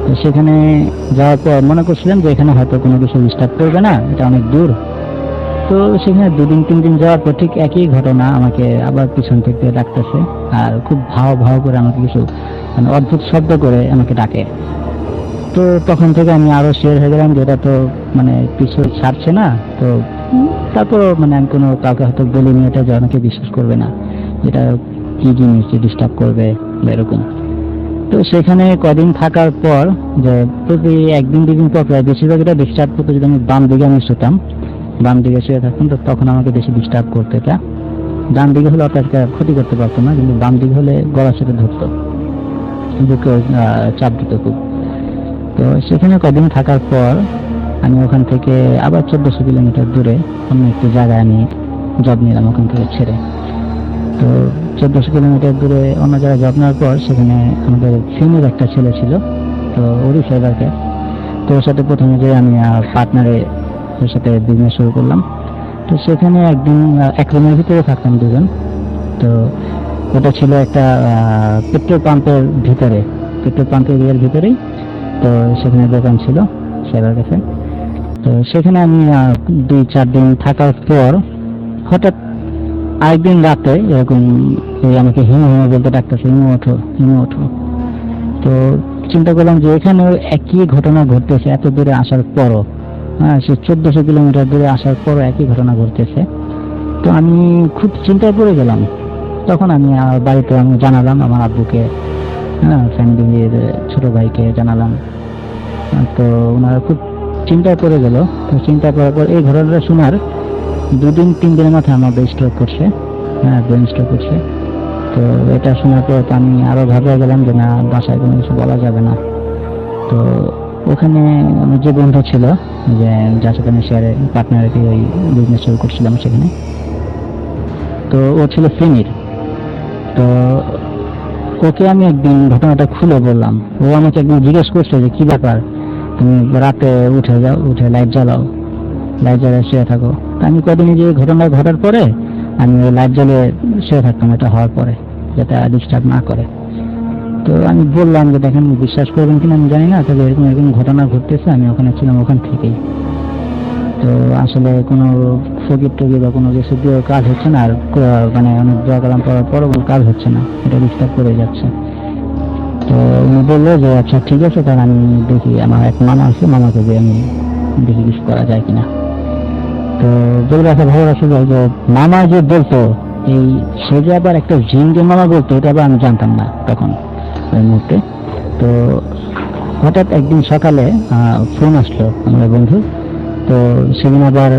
তো সেখানে যাওয়ার পর মনে করছিলাম যে এখানে হয়তো কোনো কিছু ডিস্টার্ব করবে না, এটা অনেক দূর। তো সেখানে 2 দিন 3 দিন যাওয়ার পর ঠিক একই ঘটনা, আমাকে আবার পিছন থেকে ডাকতেছে, আর খুব ভাও ভাও করে আমাকে কিছু মানে অদ্ভুত শব্দ করে আমাকে ডাকে। তো তখন থেকে আমি আরো শিওর হয়ে গেলাম যে এটা তো মানে পিছু ছাড়ছে না। তো তারপর মানে আমি কোনো কাউকে হয়তো বলিনি এটা, যে অনেকে বিশ্বাস করবে না এটা কি জিনিস যে ডিস্টার্ব করবে বা এরকম। তো সেখানে কদিন থাকার পর, যে প্রতি 1 দিন 2 দিন পর প্রায় বেশিরভাগ এটা ডিস্টার্ব করতে, যদি আমি বাম দিকে আমি শুতাম, বাম দিকে শুয়ে থাকতাম, তো তখন আমাকে বেশি ডিস্টার্ব করতে। এটা ডান দিকে হলে অত একটা ক্ষতি করতে পারতো না, কিন্তু বাম দিকে হলে গলার সাথে ধরতো, বুকে চাপ দিত খুব। তো সেখানে কদিন থাকার পর আমি ওখান থেকে আবার 1400 কিলোমিটার দূরে অন্য একটি জায়গায় আমি জব নিলাম ওখান থেকে ছেড়ে। তো 1400 কিলোমিটার দূরে অন্য জায়গায় জব নেওয়ার পর সেখানে আমাদের ফিমের একটা ছেলে ছিল, তো ওরই সাইবার ক্যাফ। তো ওর সাথে প্রথমে যে আমি পার্টনারে ওর সাথে বিজনেস শুরু করলাম। তো সেখানে একদিন এক রুমের ভিতরে থাকতাম 2 জন। তো ওটা ছিল একটা পেট্রোল পাম্পের ভিতরে, পেট্রোল পাম্পের এরিয়ার ভিতরেই। তো সেখানে দোকান ছিল সাইবার ক্যাফে। তো সেখানে আমি 2-4 দিন থাকার পর হঠাৎ আরেকদিন রাতে এরকম আমাকে হিমু হিমু বলতে ডাকতেছে, হিমু ওঠো, হিমু ওঠো। তো চিন্তা করলাম যে এখানেও একই ঘটনা ঘটতেছে এত দূরে আসার পরও, হ্যাঁ সে 1400 কিলোমিটার দূরে আসার পরও একই ঘটনা ঘটতেছে। তো আমি খুব চিন্তায় পড়ে গেলাম। তখন আমি বাড়িতে আমি জানালাম আমার আব্বুকে, হ্যাঁ ফ্যামিলির ছোট ভাইকে জানালাম। তো ওনারা খুব চিন্তায় পড়ে গেল। তো চিন্তায় পড়ার পর এই ঘটনাটা শোনার 2 দিন 3 দিনের মাথায় আমার ব্রেন স্ট্রোক করছে, হ্যাঁ ব্রেন স্ট্রোক করছে। তো এটা শোনার পর আমি আরো ভাবিয়ে গেলাম যে না, বাসায় কোনো কিছু বলা যাবে না। তো ওখানে আমার যে বন্ধু ছিল, যে যার সাথে আমি শেয়ারে পার্টনারে ওই বিজনেস শুরু করছিলাম সেখানে, তো ও ছিল ফেনীর। তো ওকে আমি একদিন ঘটনাটা খুলে বললাম। ও আমাকে একদিন জিজ্ঞেস করছে যে কি ব্যাপার, তুমি রাতে উঠে যাও, উঠে লাইট জ্বালাও, লাইট জ্বালিয়ে শুয়ে থাকো। আমি কদিন যে ঘটনা ঘটার পরে আমি ওই লাইট জ্বলে শুয়ে থাকতাম এটা হওয়ার পরে, যাতে ডিস্টার্ব না করে। তো আমি বললাম যে দেখেন, বিশ্বাস করবেন কিনা আমি জানি না, তবে এরকম এরকম ঘটনা ঘটতেছে, আমি ওখানে ছিলাম ওখান থেকেই। তো আসলে কোনো ফকির টকি বা কোনো কিছু দিয়েও কাজ হচ্ছে না, আর মানে অনেক দোয়া কালাম করার পরও কোনো কাজ হচ্ছে না, এটা ডিস্টার্ব করে যাচ্ছে। তো উনি বললো যে আচ্ছা ঠিক আছে, তাহলে আমি দেখি, আমার এক মামা আছে, মামাকে দিয়ে আমি দেখি কিছু করা যায় কিনা। তো বলে রাখা ভালো রাখা যায় যে মামা যে বলতো, এই সে যে আবার একটা জিনকে মামা বলতো, এটা আবার আমি জানতাম না তখন ওই মুহূর্তে। তো হঠাৎ একদিন সকালে ফোন আসলো আমার বন্ধু। তো সেদিন আবার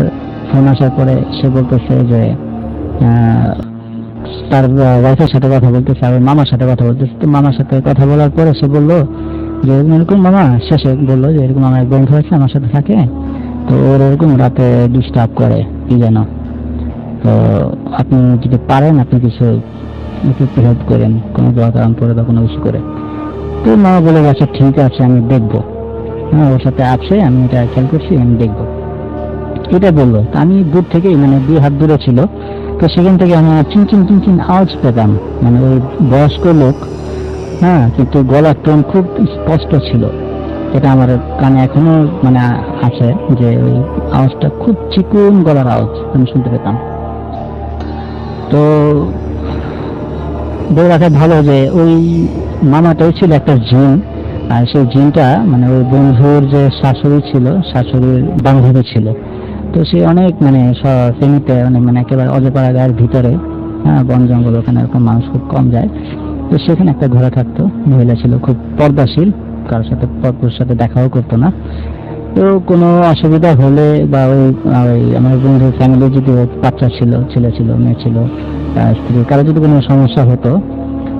ফোন আসার পরে সে বলতেছে যে তার ওয়াইফের সাথে কথা বলতেছে, আর মামার সাথে কথা বলতেছে। তো মামার সাথে কথা বলার পরে সে বললো যে এরকম মামা, শেষে বললো যে এরকম আমার এক বন্ধু আছে, আমার সাথে থাকে, তো ওর এরকম রাতে ডিস্টার্ব করে কি যেন, তো আপনি যদি পারেন আপনি কিছু একটু হেল্প করেন, কোনো দোয়া কারণ করে বা কোনো কিছু করে। তো মামা বলে আচ্ছা ঠিক আছে, আমি দেখবো, হ্যাঁ ওর সাথে আছে, আমি এটা খেয়াল করছি, আমি দেখবো, এটা বললো। তো আমি দূর থেকেই, মানে 2 হাত দূরে ছিল, তো সেখান থেকে আমি চিনচিন চিনচিন আওয়াজ পেতাম, মানে ওই বয়স্ক লোক, হ্যাঁ, কিন্তু গলার টোন খুব স্পষ্ট ছিল। এটা আমার কানে এখনো মানে আছে, যে ওই আওয়াজটা খুব চিকন গলার আওয়াজ আমি শুনতে পেতাম। তো বলে রাখা ভালো যে ওই মামাটাই ছিল একটা জিন, আর সেই জিনটা মানে ওই বন্ধুর যে শাশুড়ি ছিল, শাশুড়ির বান্ধবী ছিল। তো সে অনেক মানে ফেনীতে অনেক মানে একেবারে অজপাড়া গায়ের ভিতরে, হ্যাঁ, বন জঙ্গল, ওখানে এরকম মানুষ খুব কম যায়। তো সেখানে একটা ঘরে থাকতো, মহিলা ছিল, খুব পর্দাশীল, কারোর সাথে পরপুর সাথে দেখাও করতো না। তো কোনো অসুবিধা হলে বা ওই আমার বন্ধুর ফ্যামিলি যদি বাচ্চা ছিল, ছেলে ছিল, মেয়ে ছিল, স্ত্রী, কারো যদি কোনো সমস্যা হতো,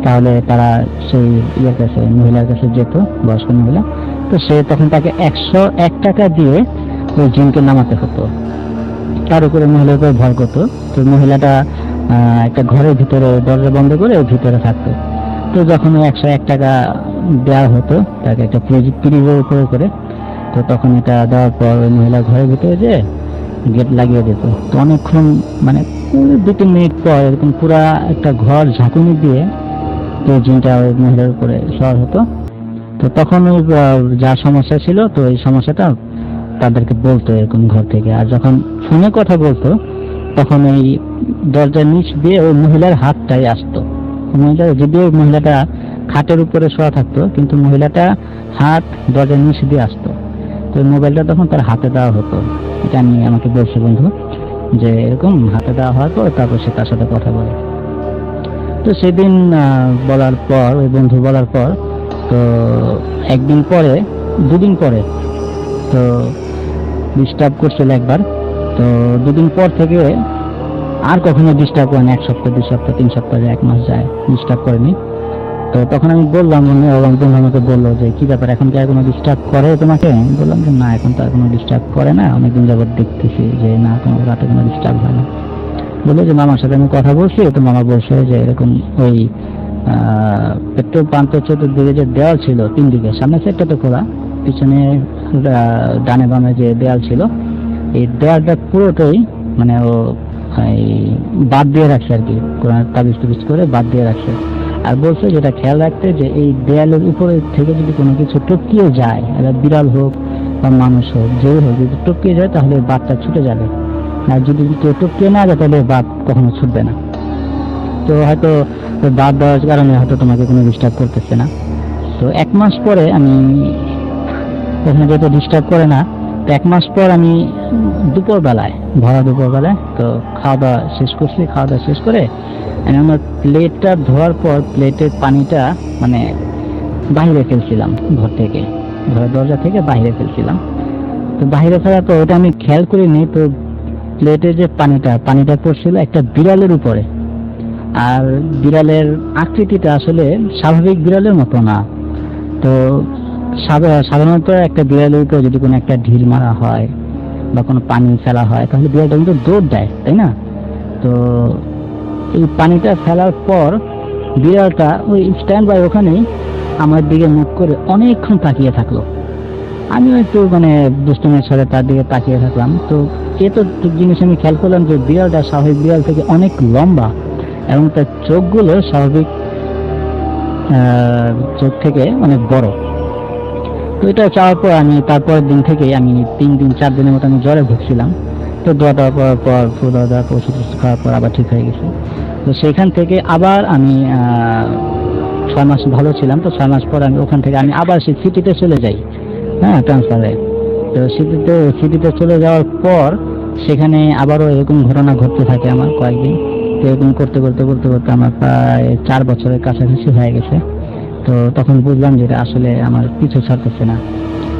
তাহলে তারা সেই ইয়ের কাছে, মহিলার কাছে যেত, বয়স্ক মহিলা। তো সে তখন তাকে 101 টাকা দিয়ে ওই জিনকে নামাতে হতো, তার উপরে মহিলার উপরে ভর করতো। তো মহিলাটা একটা ঘরের ভিতরে দরজা বন্ধ করে ওর ভিতরে থাকতো। তো যখন ওই 101 টাকা দেওয়া হতো তাকে একটা ফ্রিজের উপরে করে, তো তখন এটা দেওয়ার পর ওই মহিলা ঘরের ভিতরে যে গেট লাগিয়ে দিত। তো অনেকক্ষণ মানে 2-3 মিনিট পর এরকম পুরা একটা ঘর ঝাঁকুনি দিয়ে তো জিনটা ওই মহিলার উপরে সওয়ার হতো। তো তখন ওই যা সমস্যা ছিল, তো এই সমস্যাটা তাদেরকে বলতো এরকম ঘর থেকে। আর যখন ফোনে কথা বলতো, তখন এই দরজার নিচ দিয়ে ওই মহিলার হাতটাই আসতো। মহিলা যদিও মহিলাটা খাটের উপরে শোয়া থাকতো, কিন্তু মহিলাটা হাত দরজার নিচ দিয়ে আসতো। তো মোবাইলটা তখন তার হাতে দেওয়া হতো, এটা আমি আমাকে বলছে বন্ধু, যে এরকম হাতে দেওয়া হওয়ার পর তারপর সে তার সাথে কথা বলে। তো সেদিন বলার পর, ওই বন্ধু বলার পর, তো একদিন পরে, 2 দিন পরে তো ডিস্টার্ব করছিল একবার। তো 2 দিন পর থেকে আর কখনো ডিস্টার্ব করেনি, 1 সপ্তাহ, 2 সপ্তাহ, 3 সপ্তাহ যায়, 1 মাস যায়, ডিস্টার্ব করেনি। তো তখন আমি বললাম, বন্ধু আমাকে বললো যে কি ব্যাপার, এখন কি আর কোনো ডিস্টার্ব করে তোমাকে? আমি বললাম যে না, এখন তো আর কোনো ডিস্টার্ব করে না, অনেকদিন যাবত দেখতেছি যে না, কোনো রাতে কোনো ডিস্টার্ব হয় না। বললো যে মামার সাথে আমি কথা বলছি, তো মামা বলছে যে এরকম ওই পেট্রোল পাম্পের চতুর্দিকে যে দেওয়াল ছিল, 3 দিকে, সামনে সাইডটা তো খোলা, পিছনে ডানে বামে যে দেওয়াল ছিল, এই দেওয়ালটা পুরোটাই মানে ও বাদ দিয়ে রাখছে আর কি, কোরআন তাবিজ টুবিজ করে বাদ দিয়ে রাখছে। আর বলছে যেটা খেয়াল রাখতে, যে এই দেয়ালের উপরে থেকে যদি কোনো কিছু টপকিয়ে যায়, এটা বিড়াল হোক বা মানুষ হোক, যে হোক, যদি টপকিয়ে যায় তাহলে বাদটা ছুটে যাবে, আর যদি কেউ টপকিয়ে না যায় তাহলে বাদ কখনো ছুটবে না। তো হয়তো বাদ দেওয়ার কারণে হয়তো তোমাকে কোনো ডিস্টার্ব করতেছে না। তো 1 মাস পরে আমি ওখানে যেহেতু ডিস্টার্ব করে না, তো 1 মাস পর আমি দুপুরবেলায়, ভরা দুপুরবেলায়, তো খাওয়া দাওয়া শেষ করছি, খাওয়া দাওয়া শেষ করে আমি আমার প্লেটটা ধোয়ার পর প্লেটের পানিটা মানে বাইরে ফেলছিলাম, ঘর থেকে, ঘরের দরজা থেকে বাইরে ফেলছিলাম। তো বাইরে ফেলার পর ওটা আমি খেয়াল করিনি, তো প্লেটের যে পানিটা পড়ছিল একটা বিড়ালের উপরে। আর বিড়ালের আকৃতিটা আসলে স্বাভাবিক বিড়ালের মতো না। তো সাধারণত একটা বিড়ালের উপরে যদি কোনো একটা ঢিল মারা হয় বা কোনো পানি ফেলা হয়, তাহলে বিড়ালটা কিন্তু দৌড় দেয়, তাই না? তো এই পানিটা ফেলার পর বিড়ালটা ওই স্ট্যান্ড বাই ওখানেই আমার দিকে মুখ করে অনেকক্ষণ তাকিয়ে থাকলো। আমিও একটু মানে দুষ্টুমির সাথে তার দিকে তাকিয়ে থাকলাম। তো এত জিনিস আমি খেয়াল করলাম যে বিড়ালটা স্বাভাবিক বিড়াল থেকে অনেক লম্বা এবং তার চোখগুলো স্বাভাবিক চোখ থেকে অনেক বড়। তো এটা চাওয়ার পর আমি তারপরের দিন থেকে আমি 3 দিন 4 দিনের মতো আমি জ্বরে ভুগছিলাম। তো দোয়া দেওয়ার পর ফুল দেওয়ার পর ওষুধ খাওয়ার পর আবার ঠিক হয়ে গেছে। তো সেখান থেকে আবার আমি 6 মাস ভালো ছিলাম। তো 6 মাস পর আমি ওখান থেকে আমি আবার সেই সিটিতে চলে যাই, হ্যাঁ, ট্রান্সফারে। তো সিটিতে চলে যাওয়ার পর সেখানে আবারও এরকম ঘটনা ঘটতে থাকে আমার কয়েকদিন। তো এরকম করতে আমার প্রায় 4 বছরের কাছাকাছি হয়ে গেছে। তো তখন বুঝলাম যে এটা আসলে আমার পিছু ছাড়তেছে না।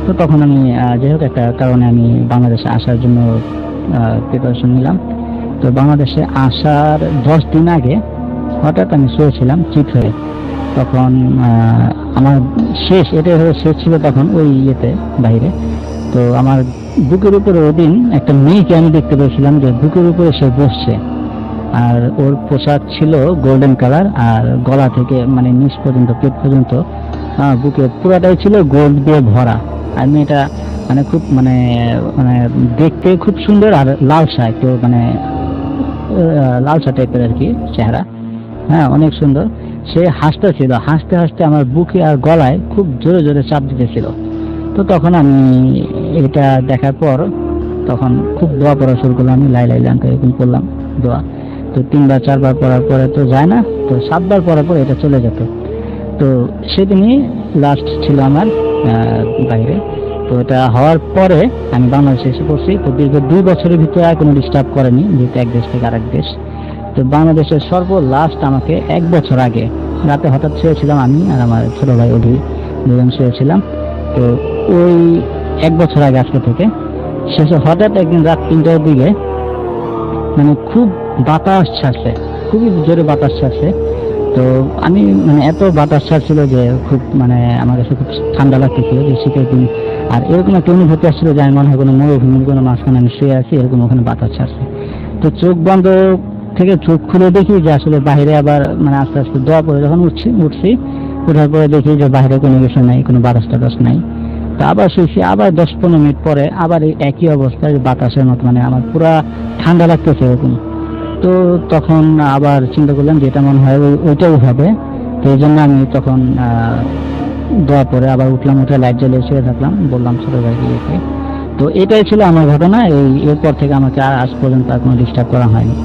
তো তখন আমি যেহেতু একটা কারণে আমি বাংলাদেশে আসার জন্য প্রিপারেশন নিলাম। তো বাংলাদেশে আসার 10 দিন আগে হঠাৎ আমি শুয়েছিলাম চিত হয়ে। তখন আমার এটাই হলো শেষ ছিল তখন ওই বাইরে। তো আমার বুকের উপরে ওই দিন একটা মেয়েকে আমি দেখতে পেয়েছিলাম যে বুকের উপরে সে বসছে, আর ওর পোশাক ছিল গোল্ডেন কালার, আর গলা থেকে মানে নিচ পর্যন্ত পেট পর্যন্ত বুকে পুরাটাই ছিল গোল্ড দিয়ে ভরা। আর মেয়েটা মানে খুব মানে মানে দেখতে খুব সুন্দর, আর লালসা একটু মানে লালসা টাইপের আর কি চেহারা, হ্যাঁ, অনেক সুন্দর। সে হাসতেছিল, হাসতে হাসতে আমার বুকে আর গলায় খুব জোরে জোরে চাপ দিতেছিল। তো তখন আমি এটা দেখার পর তখন খুব দোয়া পড়া শুরু করলাম, আমি লাই এরকম করলাম দোয়া। তো 3বার 4বার পড়ার পরে তো যায় না, তো 7বার পড়ার পরে এটা চলে যেত। তো সেদিনই লাস্ট ছিল আমার বাইরে। তো এটা হওয়ার পরে আমি বাংলাদেশে এসে পড়ছি। তো দীর্ঘ 2 বছরের ভিতরে আর কোনো ডিস্টার্ব করেনি, যেহেতু এক দেশ থেকে আরেক দেশ। তো বাংলাদেশের লাস্ট আমাকে 1 বছর আগে রাতে হঠাৎ শুয়েছিলাম, আমি আর আমার ছোট ভাই অভি দুজন শুয়েছিলাম। তো ওই 1 বছর আগে আজকে থেকে শেষে হঠাৎ একদিন রাত 3টার দিকে মানে খুব বাতাস ছাড়ছে, খুবই জোরে বাতাস ছাড়ছে। তো আমি মানে এত বাতাস ছাড়ছিল যে খুব মানে আমার কাছে খুব ঠান্ডা লাগতেছিল যে শীতের দিন। আর এরকম একটা অনুভূতি আসছিল যে আমি মনে হয় কোনো মরুভূমির কোনো মাঝখানে আমি শুয়ে আছি, এরকম ওখানে বাতাস ছাড়ছে। তো চোখ বন্ধ থেকে চোখ খুলে দেখি যে আসলে বাইরে আবার মানে আস্তে আস্তে দোয়া পরে যখন উঠছি ওঠার পরে দেখি যে বাইরে কোনো কিছু নাই, কোনো বাতাস টাতাস নাই। তো আবার শুয়েছি, আবার 10-15 মিনিট পরে আবার এই একই অবস্থায় বাতাসের মতো মানে আমার পুরা ঠান্ডা লাগতেছে এরকম। তো তখন আবার চিন্তা করলাম যে এটা মনে হয় ওইটাই হবে। তো এই জন্য আমি তখন দোয়া পরে আবার উঠলাম, উঠে লাইট জ্বালিয়ে শুয়ে থাকলাম, বললাম ছোট ভাইকে এসে। তো এটাই ছিল আমার ঘটনা। এরপর থেকে আমাকে আর আজ পর্যন্ত আর কোনো ডিস্টার্ব করা হয়নি।